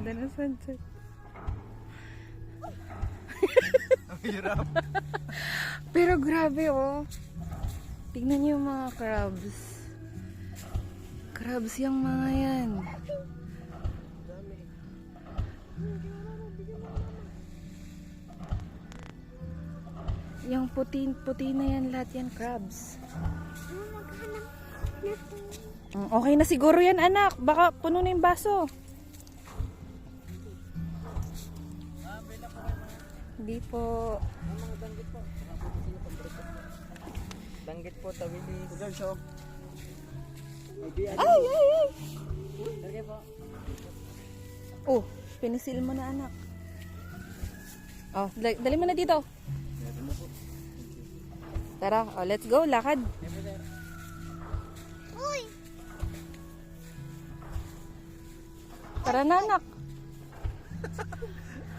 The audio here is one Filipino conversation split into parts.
ganda ng sunset. Ang hirap. Pero grabe oh. Tignan niyo yung mga crabs. Crabs yung mga yan. Yung puti na yan, lahat yan crabs. Okay na siguro yan anak. Baka puno na yung baso. Hindi po. Mga danggit po. Danggit po, tawilis. George, oh. Ay, ay, ay. Danggit po. Oh, pinisil mo na anak. Oh, dali mo na dito. Tara, oh, let's go, lakad. Uy! Tara na anak.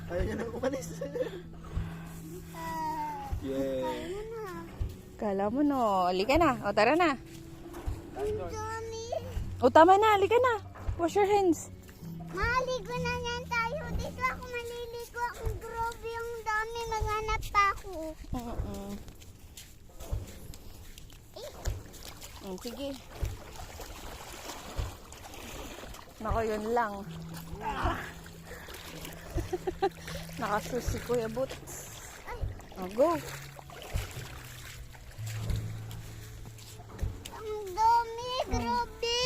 Ayaw niya nang umalis. Yeah. Kala mo no, halika na. O tara na. Ang dami. O tama na, halika na. Wash your hands. Maligo na yan tayo. Dito ako maliligo. Ang grabe yung dami. Maghanap pa ako. Sige. Nako, yun lang. Nakasusi Kuya Boots. Oh, go. Ang dami. Grabe.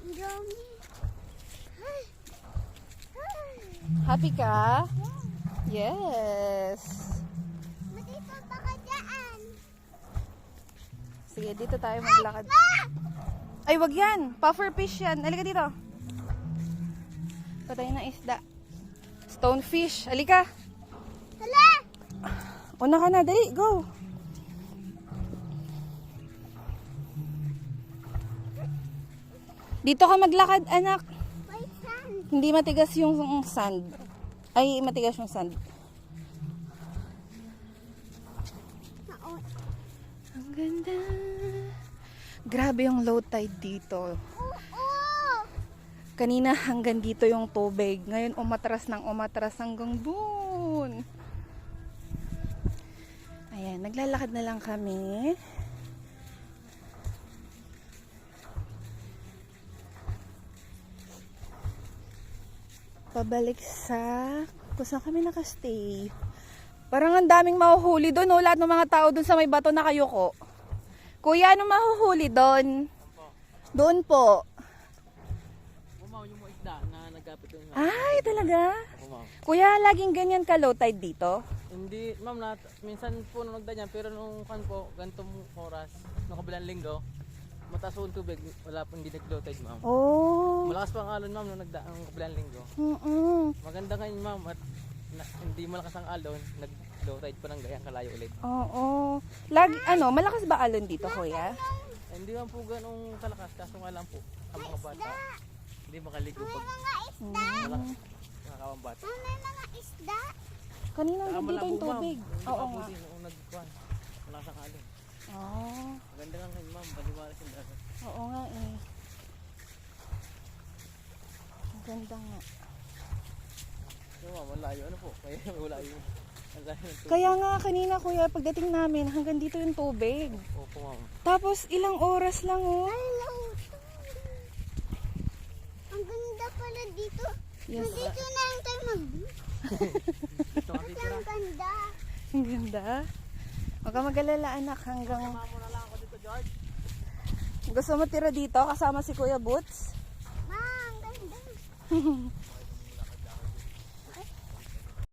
Ang dami. Ay. Ay. Happy ka? Yes. Dito baka dyan. Sige, dito tayo maglakad. Ay, wag yan. Puffer fish yan. Halika dito. Patay na isda. Stonefish. Halika. Hala. Una ka na. Dali, go. Dito ka maglakad, anak. May sand. Hindi matigas yung sand. Ay, matigas yung sand. Ang ganda. Grabe yung low tide dito. Oo. Kanina hanggang dito yung tubig. Ngayon umatras hanggang doon. Ayan, naglalakad na lang kami. Pabalik sa kung saan kami nakastay. Parang ang daming mahuhuli doon, no? Lahat ng mga tao doon sa may bato na kayuko. Kuya, ano mahuhuli doon? Doon po. Umaw yung mga isda na nagkapit yung Ay, talaga? umaw. Kuya, laging ganyan ka low tide dito? Hindi, ma'am, minsan po nung nagdanyan, pero nung kan po, gantong oras, nung kabilang linggo, mataas po ang tubig, wala po hindi nag-low tide, ma'am. Oh. Malakas pa ang alon, ma'am, nung nagdaang kabilang linggo. Maganda ngayon, ma'am, at hindi malakas ang alon, nag-low tide pa ng gayang kalayo ulit. Oo. Lagi, malakas ba alon dito, kuya? Hindi man po ganong kalakas, kaso nga lang po, ang mga bata, hindi makaligo May pag mga isda. malakas mga kawang bata. May mga isda. Kanina dito yung tubig. Oo nga. Nung nagkuhan, malakas ang alon. Oh. Maganda nga ngayon, ma'am, baliwalas yung dagat. Oo nga eh. Ang ganda nga. So, ma'am, malayo, ano po? Kaya wala yung malayo ng tubig. Kaya nga kanina kuya, pagdating namin, hanggang dito yung tubig. Opo, ma'am. Tapos ilang oras lang oh. Hello. Ang ganda pala dito. Yes. Dito na lang tayo Ito kasi tira. Ang ganda. Ang ganda. Huwag ka mag-alala anak hanggang Mamo na lang ako dito, George. gusto mo tira dito kasama si Kuya Boots. Ma, ang ganda.